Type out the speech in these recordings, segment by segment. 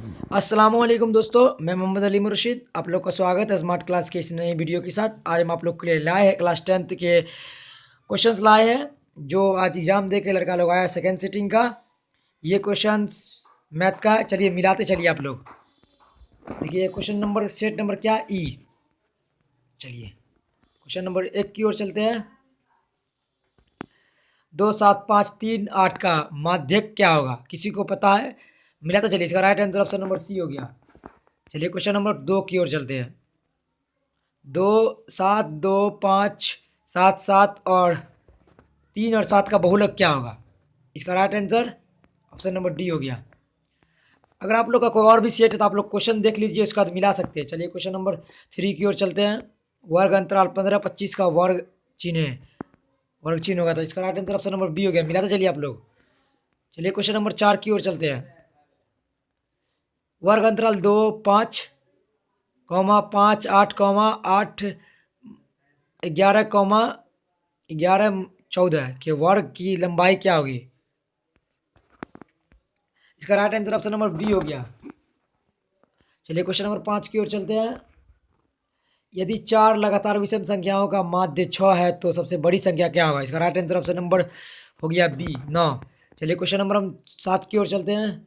अस्सलामुअलैकुम दोस्तों, मैं मोहम्मद अली मुर्शिद। आप लोग का स्वागत है स्मार्ट क्लास के इस नई वीडियो के साथ। आज हम आप लोग के लिए लाए हैं क्लास 10th के क्वेश्चंस लाए हैं, जो आज एग्ज़ाम दे के लड़का लोग आया सेकेंड सिटिंग का। ये क्वेश्चंस मैथ का है। चलिए मिलाते चलिए आप लोग। देखिए क्वेश्चन नंबर सेट नंबर क्या, ई। चलिए क्वेश्चन नंबर 1 की ओर चलते हैं। 2, 7, 5, 3, 8 का माध्यक क्या होगा, किसी को पता है? मिलाते चलिए। इसका right answer option number C हो गया। चलिए क्वेश्चन नंबर 2 की ओर चलते हैं। 2, 7, 2, 5, 7, 7 और 3 और 7 का बहुलक क्या होगा? इसका right answer option number D हो गया। अगर आप लोग का कोई और भी सेट है तो आप लोग क्वेश्चन देख लीजिए, उसके बाद मिला सकते हैं। चलिए क्वेश्चन नंबर 3 की ओर चलते हैं। वर्ग अंतराल 15, 25 का वर्ग चिन्ह है, वर्ग चिन्ह होगा, तो इसका right answer option number B हो गया। मिलाते चलिए आप लोग। चलिए क्वेश्चन नंबर 4 की ओर चलते हैं। वर्ग अंतराल 2, 5, 8, 8, 11, 11, 14 के वर्ग की लंबाई क्या होगी? इसका right answer option number B हो गया। चलिए क्वेश्चन नंबर 5 की ओर चलते हैं। यदि 4 लगातार विषम संख्याओं का माध्य 6 है तो सबसे बड़ी संख्या क्या होगा? इसका राइट आंसर ऑप्शन नंबर हो गया बी, 9। चलिए क्वेश्चन नंबर हम 7 की ओर चलते हैं।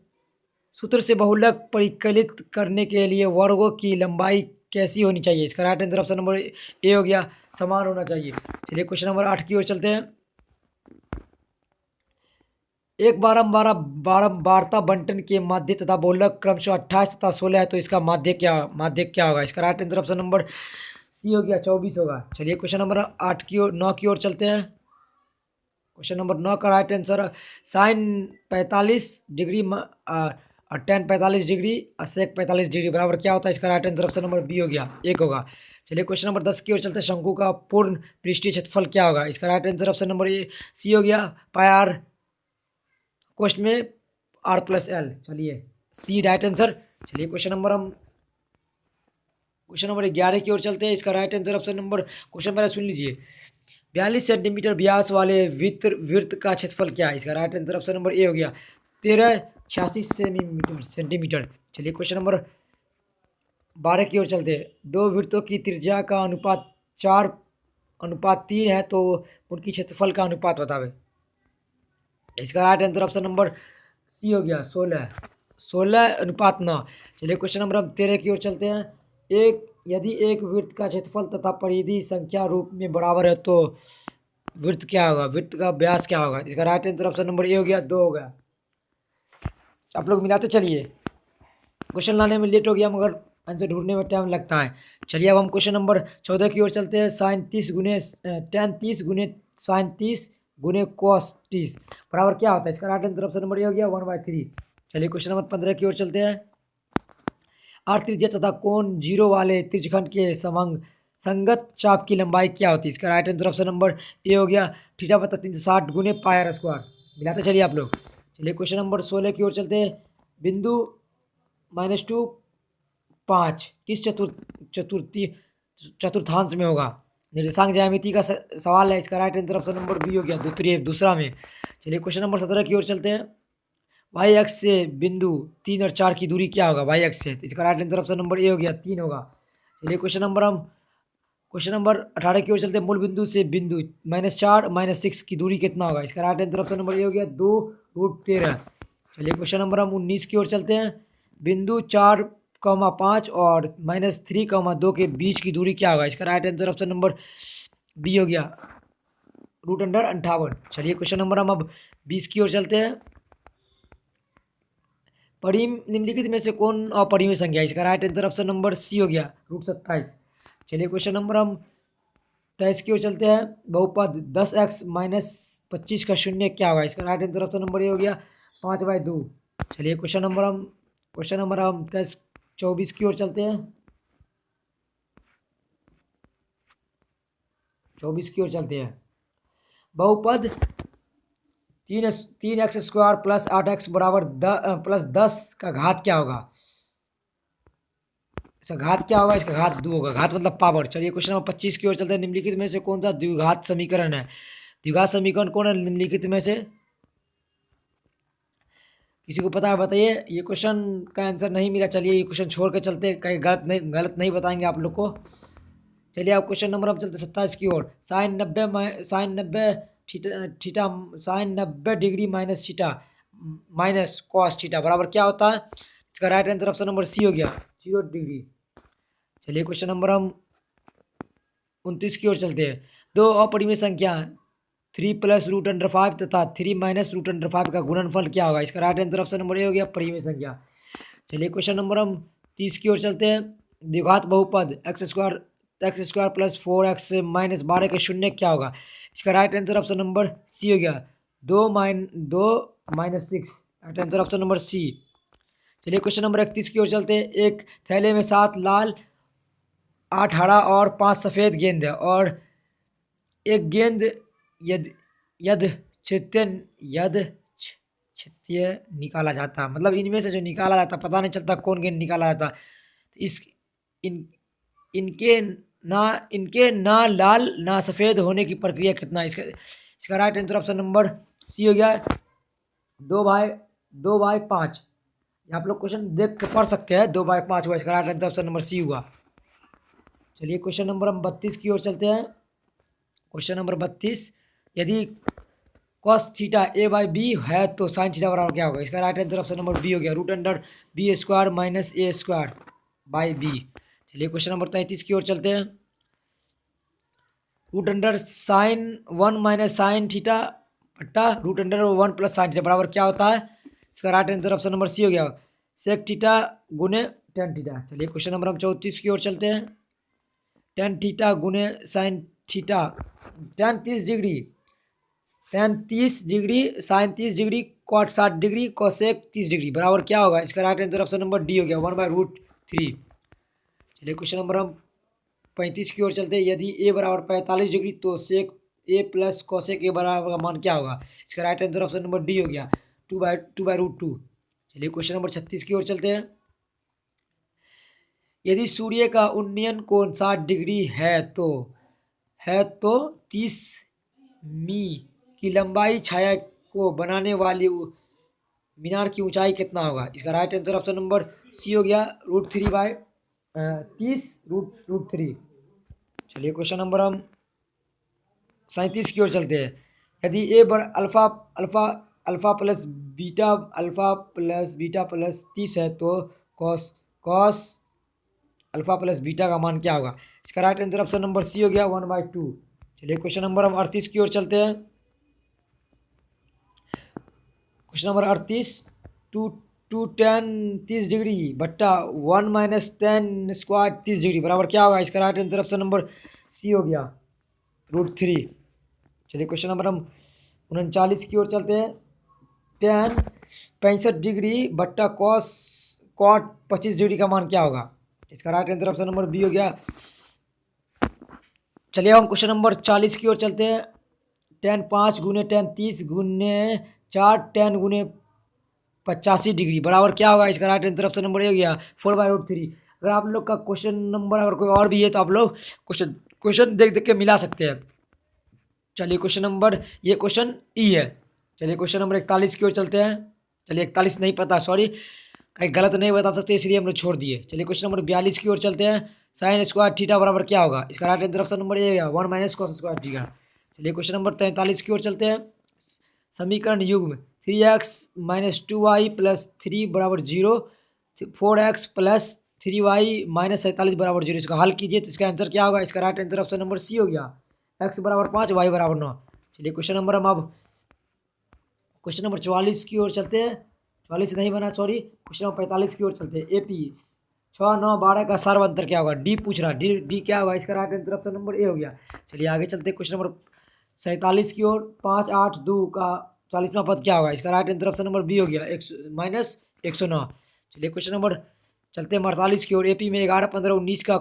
सूत्र से बहुलक परिकलित करने के लिए वर्गों की लंबाई कैसी होनी चाहिए? इसका right answer option number A हो गया, समान होना चाहिए। चलिए क्वेश्चन नंबर 8 की ओर चलते हैं। एक बारंबारता बंटन के माध्य तथा बहुलक क्रमशः 28 तथा 16 है, तो इसका माध्य क्या होगा? इसका right answer option number C हो गया, 24 होगा। चलिए क्वेश्चन नंबर 9 की ओर चलते हैं। क्वेश्चन नंबर 9 का राइट आंसर साइन 45 डिग्री और टेन 45 डिग्री और सेक 45 डिग्री बराबर क्या होता है? इसका right answer option number B हो गया, 1 होगा। चलिए क्वेश्चन नंबर 10 की ओर चलते हैं। शंकु का पूर्ण पृष्ठीय क्षेत्रफल क्या होगा? इसका right answer option number A C हो गया, पाई आर कोष्ट में आर प्लस एल। चलिए सी राइट आंसर। चलिए क्वेश्चन नंबर 11 की ओर चलते हैं। इसका right answer option number, question पहले सुन लीजिए। 42 सेंटीमीटर व्यास वाले वृत्त का क्षेत्रफल क्या है? इसका right answer option number A हो गया, 1386 सेंटीमीटर। चलिए क्वेश्चन नंबर 12 की ओर चलते हैं। दो वृत्तों की त्रिज्या का अनुपात 4:3 है, तो उनकी क्षेत्रफल का अनुपात बतावे। इसका right answer option number C हो गया, 16:9। चलिए क्वेश्चन नंबर हम 13 की ओर चलते हैं। यदि एक वृत्त का क्षेत्रफल तथा परिधि संख्या रूप में बराबर है तो वृत्त क्या होगा, वृत्त का व्यास क्या होगा? इसका right answer option number A हो गया, 2 हो गया। आप लोग मिलाते चलिए। क्वेश्चन लाने में लेट हो गया मगर आंसर ढूंढने में टाइम लगता है। चलिए अब हम क्वेश्चन नंबर 14 की ओर चलते हैं। साइन 30 गुने टेन 30 गुने साइन 30 गुने कॉस 30 बराबर क्या होता है? इसका right answer option number A हो गया, 1/3। चलिए क्वेश्चन नंबर 15 की ओर चलते हैं। आर त्रिज्या तथा कोण 0 वाले त्रिज्यखंड के संगत चाप की लंबाई क्या होती है? इसका right answer option number A हो गया, θ/360 गुने पाई आर स्क्वायर। मिलाते चलिए आप लोग। चलिए क्वेश्चन नंबर 16 की ओर चलते हैं। बिंदु -2, 5 किस चतुर्थांश में होगा? निर्देशांक ज्यामिति का सवाल है। इसका right answer option number B हो गया, दूसरा में। चलिए क्वेश्चन नंबर 17 की ओर चलते हैं। वाई एक्स से बिंदु 3 और 4 की दूरी क्या होगा? वाई एक्स से, तो इसका right answer option number A हो गया, 3 होगा। चलिए क्वेश्चन नंबर 18 की ओर चलते हैं। मूल बिंदु से बिंदु -4 -6 की दूरी कितना होगा? इसका right answer option number A हो गया, 2√13। चलिए क्वेश्चन नंबर हम 19 की ओर चलते हैं। बिंदु 4, 5 और -3, 2 के बीच की दूरी क्या होगा? इसका right answer option number B हो गया, √58। चलिए क्वेश्चन नंबर हम अब 20 की ओर चलते हैं। निम्नलिखित में से कौन अपरिमेय संख्या है? इसका right answer option number C हो गया, √27। चलिए क्वेश्चन नंबर हम 23 की ओर चलते हैं। बहुपद 10x - 25 का शून्य क्या होगा? इसका right answer option number A हो गया, 5/2। चलिए क्वेश्चन नंबर हम 24 की ओर चलते हैं। 24 की ओर चलते हैं। बहुपद 3x² + 8x + 10 का घात क्या होगा? इसका घात क्या होगा? इसका घात 2 होगा। घात मतलब पावर। चलिए क्वेश्चन नंबर 25 की ओर चलते हैं। निम्नलिखित में से कौन सा द्विघात समीकरण है? द्विघात समीकरण कौन है निम्नलिखित में से? किसी को पता है बताइए। ये क्वेश्चन का आंसर नहीं मिला, चलिए ये क्वेश्चन छोड़ के चलते, कहीं गलत नहीं बताएंगे आप लोग को। चलिए आप क्वेश्चन नंबर अब चलते 27 की ओर। Sine 90 theta theta sine 90 degree minus theta minus cos theta बराबर क्या होता है? इसका right answer option number C हो गया, 0 डिग्री। चलिए क्वेश्चन नंबर हम 29 की ओर चलते हैं। दो अपरिमेय संख्या 3 + तथा 3 - का गुणनफल क्या होगा? इसका right answer option number A हो गया, परिमेय संख्या। चलिए क्वेश्चन नंबर हम 30 की ओर चलते हैं। द्विघात बहुपद x² + 4x - 12 के शून्य क्या होगा? इसका right answer option number C हो गया, 2 - 6। Right answer option number C. चलिए क्वेश्चन नंबर 31 की ओर चलते हैं। एक थैले में 7 लाल, 8 हरा और 5 सफ़ेद गेंद है, और एक गेंद यद यद यदृच्छितीय निकाला जाता, मतलब इनमें से जो निकाला जाता पता नहीं चलता कौन गेंद निकाला जाता। इस इन इनके ना लाल ना सफ़ेद होने की प्रक्रिया कितना? इसका right answer option number C हो गया, 2/5। आप लोग क्वेश्चन देख के पढ़ सकते हैं, 2/5 हुआ। इसका right answer option number C हुआ। चलिए क्वेश्चन नंबर हम 32 की ओर चलते हैं। क्वेश्चन नंबर 32, यदि cos थीटा a/b है तो sin थीटा बराबर क्या होगा? इसका right answer option number B हो गया, √b² - a²/b। चलिए क्वेश्चन नंबर 33 की ओर चलते हैं। √sin 1 - sin थीटा बट्टा √1 + sin थीटा बराबर क्या होता है? इसका right answer option number C हो गया, sec थीटा गुने tan थीटा। चलिए क्वेश्चन नंबर हम 34 की ओर चलते हैं। tan थीटा गुने sin theta, tan 30 degree, tan 30 degree, sin 30 degree, cot 60 degree, cosec 30 degree बराबर क्या होगा? इसका right answer option number D हो गया, 1/√3। चलिए क्वेश्चन नंबर हम 35 की ओर चलते हैं। यदि a बराबर 45 डिग्री तो sec a + cosec a बराबर का मान क्या होगा? इसका right answer option number D हो गया, 2/√2। चलिए क्वेश्चन नंबर 36 की ओर चलते हैं। यदि सूर्य का उन्नयन कोण 60 डिग्री है तो 30 मी की लंबाई छाया को बनाने वाली मीनार की ऊंचाई कितना होगा? इसका right answer option number C हो गया, √3/30 √3। चलिए क्वेश्चन नंबर हम 37 की ओर चलते हैं। यदि ए बर alpha alpha alpha plus beta plus 30 है तो कॉस अल्फा प्लस बीटा का मान क्या होगा? इसका right answer option number C हो गया, 1/2। चलिए क्वेश्चन नंबर हम 38 की ओर चलते हैं। Question number 38, two tan 30 degree बट्टा 1 - tan² 30 डिग्री बराबर क्या होगा? इसका right answer option number C हो गया, √3। चलिए क्वेश्चन नंबर हम 39 की ओर चलते हैं। tan 65 डिग्री बट्टा cot 25 डिग्री का मान क्या होगा? इसका right answer option number B हो गया। चलिए हम क्वेश्चन नंबर 40 की ओर चलते हैं। tan 5 गुने tan 30 गुने 4 tan गुने 85 डिग्री बराबर क्या होगा? इसका right answer option number A हो गया, 4/√3। अगर आप लोग का क्वेश्चन नंबर अगर कोई और भी है तो आप लोग क्वेश्चन देख देख के मिला सकते हैं। चलिए क्वेश्चन नंबर, ये क्वेश्चन ई है। चलिए क्वेश्चन नंबर 41 की ओर चलते हैं। चलिए 41 नहीं पता, सॉरी, कहीं गलत नहीं बता सकते इसलिए हम लोग छोड़ दिए। चलिए क्वेश्चन नंबर 42 की ओर चलते हैं। sin² थीटा बराबर क्या होगा? इसका राइट आंसर ऑप्शन नंबर ए है, 1 - cos² थीटा। चलिए क्वेश्चन नंबर 43 की ओर चलते हैं। समीकरण युग्म 3x - 2y + 3 बराबर 0, 4x + 3y - 47 बराबर 0, इसका हल कीजिए तो इसका आंसर क्या होगा? इसका right answer option number C हो गया, x बराबर 5 y बराबर 9। चलिए क्वेश्चन नंबर हम अब क्वेश्चन नंबर 44 की ओर चलते हैं। 44 नहीं बना, सॉरी, क्वेश्चन नंबर 45 की ओर चलते हैं। AP 6, 9, 12 का सर्व अंतर क्या होगा? डी पूछ रहा, डी क्या होगा? इसका right answer option number A हो गया। चलिए आगे चलते हैं क्वेश्चन नंबर 47 की ओर। 5, 8, 2 का 40वां पद क्या होगा? इसका right answer option number B हो गया, -109। चलिए क्वेश्चन नंबर चलते हैं 48 की ओर। AP में 11, 15, 19 का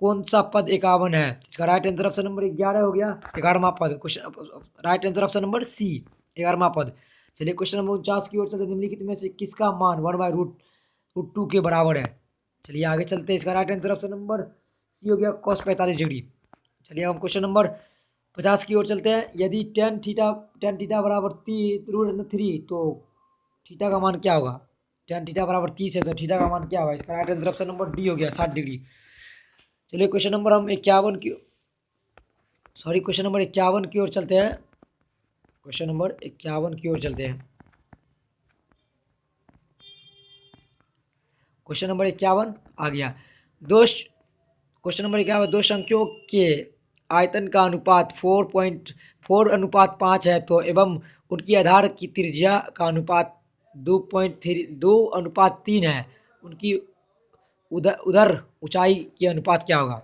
कौन सा पद 51 है? इसका राइट आंसर ऑप्शन नंबर 11 हो गया, 11वां पद। Question right answer option number C, 11वां पद। चलिए क्वेश्चन नंबर 49 की ओर चलते, निम्नलिखित में से किसका मान 1/√2 के बराबर है? चलिए आगे चलते हैं। इसका right answer option number C हो गया, cos 45 डिग्री। चलिए हम क्वेश्चन नंबर 50 की ओर चलते हैं। यदि tan थीटा बराबर √3 तो थीटा का मान क्या होगा? tan थीटा बराबर 30 है तो थीटा का मान क्या होगा? इसका right answer option number D हो गया 60 डिग्री। चलिए क्वेश्चन नंबर हम 51 की क्वेश्चन नंबर 51 की ओर चलते हैं। क्वेश्चन नंबर 51 की ओर चलते हैं। क्वेश्चन नंबर 51 आ गया। क्वेश्चन नंबर 51, दो संख्याओं के आयतन का अनुपात 4.4:5 है तो एवं उनकी आधार की त्रिज्या का अनुपात 2:3 है, उनकी उधर ऊंचाई के अनुपात क्या होगा?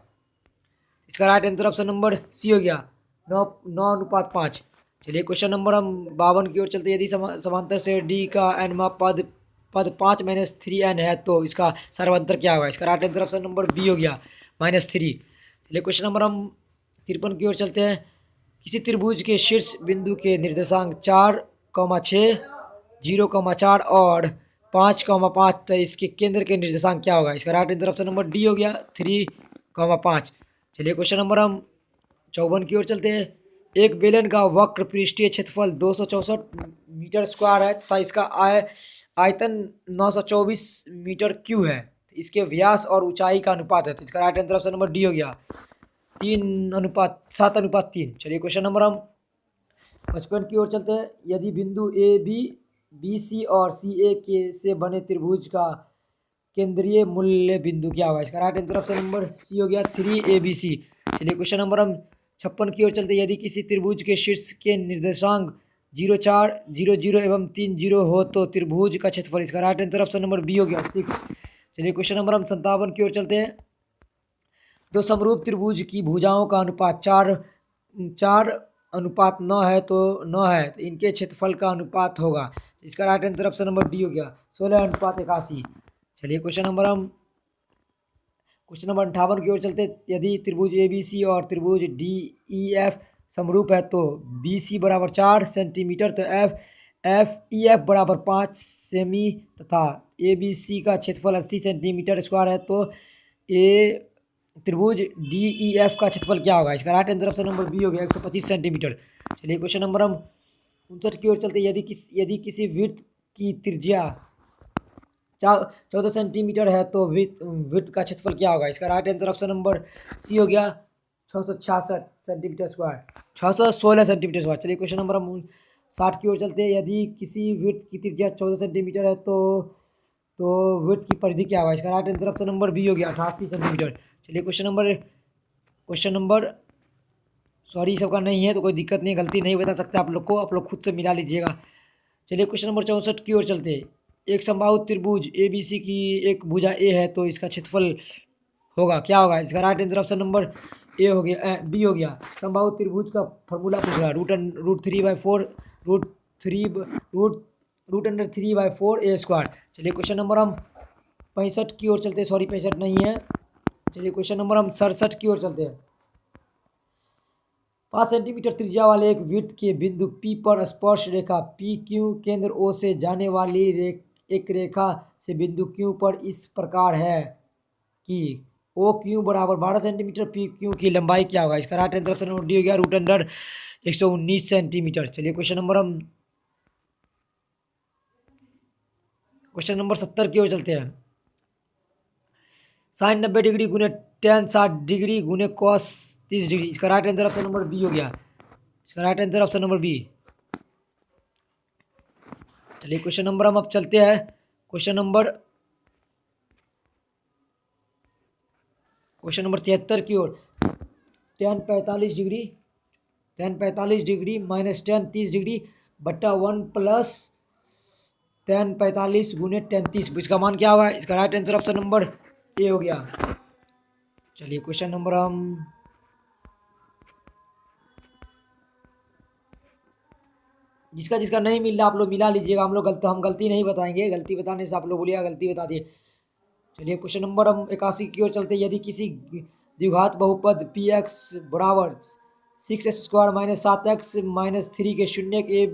इसका right answer option number C हो गया 9:5। चलिए क्वेश्चन नंबर हम 52 की ओर चलते हैं। यदि समांतर से डी का एनवा पद पद 5-3n है तो इसका सर्वांतर क्या होगा? इसका right answer option number B हो गया -3। चलिए क्वेश्चन नंबर हम 53 की ओर चलते हैं। किसी त्रिभुज के शीर्ष बिंदु के निर्देशांक 4,6, 0,4 और 5,5 तो इसके केंद्र के निर्देशांक क्या होगा? इसका right answer option number D हो गया 3,5। चलिए क्वेश्चन नंबर हम 54 की ओर चलते हैं। एक बेलन का वक्र पृष्ठीय क्षेत्रफल 264 मीटर स्क्वायर है तथा इसका आयतन 924 मीटर क्यूब है। इसके व्यास और ऊंचाई का अनुपात है तो इसका right answer option number D हो गया 7:3। चलिए क्वेश्चन नंबर हम 55 की ओर चलते हैं। यदि बिंदु ए बी, बी सी और सी ए के से बने त्रिभुज का केंद्रीय मूल्य बिंदु क्या होगा? इसका right answer option number C हो गया 3ABC। चलिए क्वेश्चन नंबर हम 56 की ओर चलते हैं। यदि किसी त्रिभुज के शीर्ष के निर्देशांक 0,4, 0,0 एवं 3,0 हो तो त्रिभुज का क्षेत्रफल, इसका right answer option number B हो गया 6। चलिए क्वेश्चन नंबर हम 57 की ओर चलते हैं। दो समरूप त्रिभुज की भुजाओं का अनुपात 4:9 है तो 9 है तो इनके क्षेत्रफल का अनुपात होगा। इसका right answer option number D हो गया 16:81। चलिए क्वेश्चन नंबर 58 की ओर चलते। यदि त्रिभुज ए बी सी और त्रिभुज डी ई एफ समरूप है तो बी सी बराबर 4 सेंटीमीटर तो एफ ई एफ बराबर 5 सेमी तथा ए बी सी का क्षेत्रफल 80 सेंटीमीटर स्क्वायर है तो ए त्रिभुज डी ई एफ का क्षेत्रफल क्या होगा? इसका right answer option number B हो गया 125 सेंटीमीटर। चलिए क्वेश्चन नंबर हम 59 की ओर चलते। यदि किसी वृत्त की त्रिज्या 14 सेंटीमीटर है तो वृत्त का क्षेत्रफल क्या होगा? इसका right answer option number C हो गया 666 सेंटीमीटर स्क्वायर, 616 सेंटीमीटर स्क्वायर। चलिए क्वेश्चन नंबर हम 60 की ओर चलते हैं। यदि किसी वृत्त की त्रिज्या 14 सेंटीमीटर है तो वृत्त की परिधि क्या होगा? इसका right answer option number B हो गया 88 सेंटीमीटर। चलिए क्वेश्चन नंबर सॉरी सबका नहीं है तो कोई दिक्कत नहीं, गलती नहीं बता सकते आप लोग को, आप लोग खुद से मिला लीजिएगा। चलिए क्वेश्चन नंबर 64 की ओर चलते हैं। एक समबाहु त्रिभुज ए बी सी की एक भुजा ए है तो इसका क्षेत्रफल होगा क्या होगा? इसका right answer option number A हो गया बी हो गया। समबाहु त्रिभुज का फॉर्मूला पूछ रहा है √3/4 √3/4 ए स्क्वायर। चलिए क्वेश्चन नंबर हम 65 की ओर चलते हैं, सॉरी 65 नहीं है। चलिए क्वेश्चन नंबर हम 67 की ओर चलते हैं। 5 सेंटीमीटर त्रिज्या वाले एक वृत्त के बिंदु P पर स्पर्श रेखा पी क्यू केंद्र O से जाने वाली एक रेखा से बिंदु Q पर इस प्रकार है कि ओ क्यू बराबर 12 सेंटीमीटर, पी क्यू की लंबाई क्या होगा? इसका right answer option number D हो गया √119 सेंटीमीटर। चलिए क्वेश्चन नंबर 70 की ओर चलते हैं। साइन 90 डिग्री गुने टेन 60 डिग्री गुने कॉस 30 डिग्री। इसका right answer option number B हो गया। इसका right answer option number B. चलिए क्वेश्चन नंबर हम अब चलते हैं। क्वेश्चन नंबर 73 की ओर। tan 45 degree minus tan 30 degree बट्टा 1 प्लस tan 45 गुने tan 30, इसका मान क्या होगा? इसका right answer option number A हो गया। चलिए क्वेश्चन नंबर हम जिसका नहीं मिल रहा आप लोग मिला लीजिएगा। हम गलती नहीं बताएंगे, गलती बताने से आप लोग बोलिएगा गलती बता दिए। चलिए क्वेश्चन नंबर हम 81 की ओर चलते हैं। यदि किसी द्विघात बहुपद पी एक्स बराबर 6x² माइनस 7x माइनस 3 के शून्य के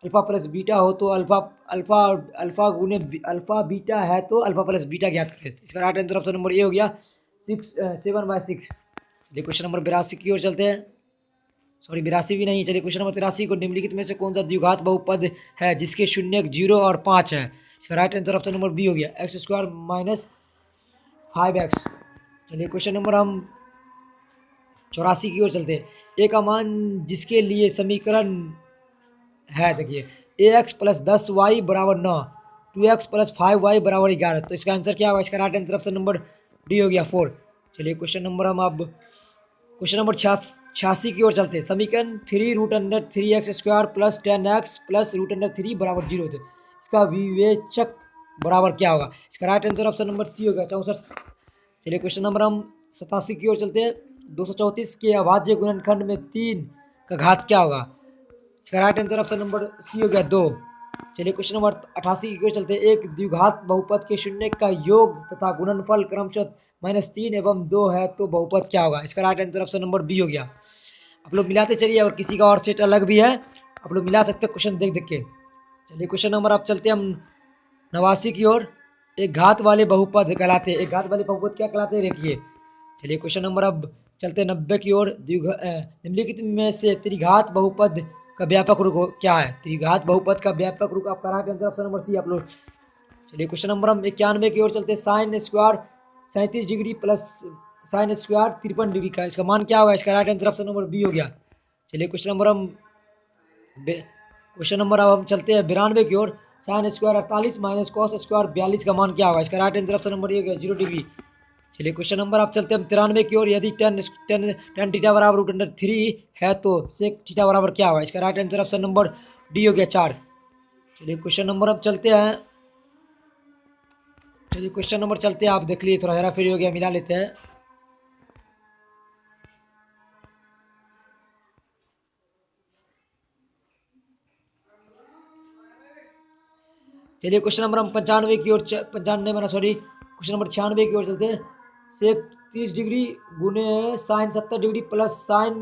अल्फा प्लस बीटा हो तो अल्फा गुने अल्फा बीटा है तो अल्फा प्लस बीटा ज्ञात करें। इसका right answer option number A हो गया 7/6। चलिए क्वेश्चन नंबर 82 की ओर चलते हैं। सॉरी 82 भी नहीं है। चलिए क्वेश्चन नंबर 83 को निम्नलिखित में से कौन सा द्विघात बहुपद है जिसके शून्य 0 और 5 है? इसका right answer option number B हो गया, एक्स स्क्वायर माइनस 5x। चलिए क्वेश्चन नंबर हम 84 की ओर चलते हैं। एक अमान जिसके लिए समीकरण है, देखिए ax प्लस 10y बराबर 9, 2x प्लस 5y बराबर 11, तो इसका आंसर क्या होगा? इसका right answer option number D हो गया 4। चलिए क्वेश्चन नंबर हम अब क्वेश्चन नंबर 86 की ओर चलते हैं। समीकरण 3√3x square plus 10x plus √3 बराबर 0 थे, इसका विवेचक बराबर क्या होगा? इसका right answer option number C हो गया 64। चलिए क्वेश्चन नंबर हम 87 की ओर चलते हैं। 234 के अभाज्य गुणनखंड में 3 का घात क्या होगा? इसका right answer option number C हो गया 2। चलिए क्वेश्चन नंबर 88 की ओर चलते हैं। एक द्विघात बहुपद के शून्य का योग तथा गुणनफल क्रमशः -3 एवं 2 है तो बहुपद क्या होगा? इसका right answer option number B हो गया। आप लोग मिलाते चलिए, और किसी का और सेट अलग भी है, आप लोग मिला सकते हैं क्वेश्चन देख देख के। चलिए क्वेश्चन नंबर अब चलते हैं हम 89 की ओर। एक घात वाले बहुपद कहलाते हैं, एक घात वाले बहुपद क्या कहलाते हैं देखिए। चलिए क्वेश्चन नंबर अब चलते हैं 90 की ओर। निम्नलिखित में से त्रिघात बहुपद का व्यापक रूप क्या है? त्रिघात बहुपद का व्यापक रूप आपका right answer option number C आप लोग। चलिए क्वेश्चन नंबर हम 91 की ओर चलते हैं। Sine square 37 degree plus sine square 53 degree का, इसका मान क्या होगा? इसका right answer option number B हो गया। चलिए क्वेश्चन नंबर अब हम चलते हैं 92 की ओर। Sine square 48 minus cos square 42 का मान क्या होगा? इसका right answer option number A हो गया 0 डिग्री। चलिए क्वेश्चन नंबर आप चलते हैं हम 93 की ओर। यदि टेन थीटा बराबर √3 है तो सेक थीटा बराबर क्या होगा? इसका right answer option number D हो गया 4। चलिए क्वेश्चन नंबर अब चलते हैं। चलिए क्वेश्चन नंबर चलते हैं, आप देख लीजिए, थोड़ा हेरा फेरी हो गया, मिला लेते हैं। चलिए क्वेश्चन नंबर हम 95 की ओर 95 माना सॉरी क्वेश्चन नंबर 96 की ओर चलते हैं। सेक 30 डिग्री गुने sine 70 degree plus sine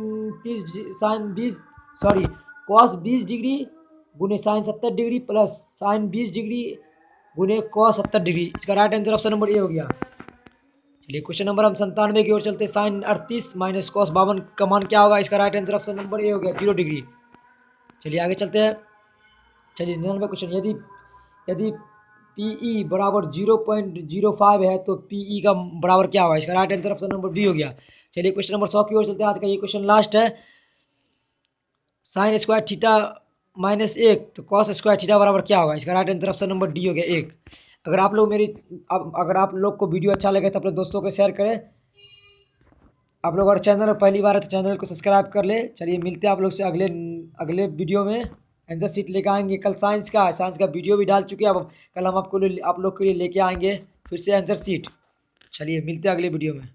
20 sorry cos 20 degree गुने sine 70 degree plus sine 20 degree गुने कॉस 70 डिग्री, इसका right answer option number A हो गया। चलिए क्वेश्चन नंबर हम 97 की ओर चलते हैं। साइन 38 माइनस कॉस 52 का मान क्या होगा? इसका right answer option number A हो गया 0 डिग्री। चलिए आगे चलते हैं। चलिए 99 क्वेश्चन। यदि यदि पीई बराबर 0.05 है तो पीई का बराबर क्या होगा? इसका right answer option number B हो गया। चलिए क्वेश्चन नंबर 100 की ओर चलते हैं। आज का ये क्वेश्चन लास्ट है। साइन स्क्वायर थीटा -1 तो कॉस स्क्वायर थीटा बराबर क्या होगा? इसका right answer option number D हो गया 1। अगर आप लोग को वीडियो अच्छा लगे तो अपने दोस्तों को शेयर करें। आप लोग अगर चैनल पहली बार है तो चैनल को सब्सक्राइब कर ले। चलिए मिलते हैं आप लोग से अगले वीडियो में। आंसर सीट लेकर आएंगे। कल साइंस का वीडियो भी डाल चुके हैं। अब कल हम आप लोग के लिए लेके आएंगे फिर से आंसर सीट। चलिए मिलते हैं अगले वीडियो में।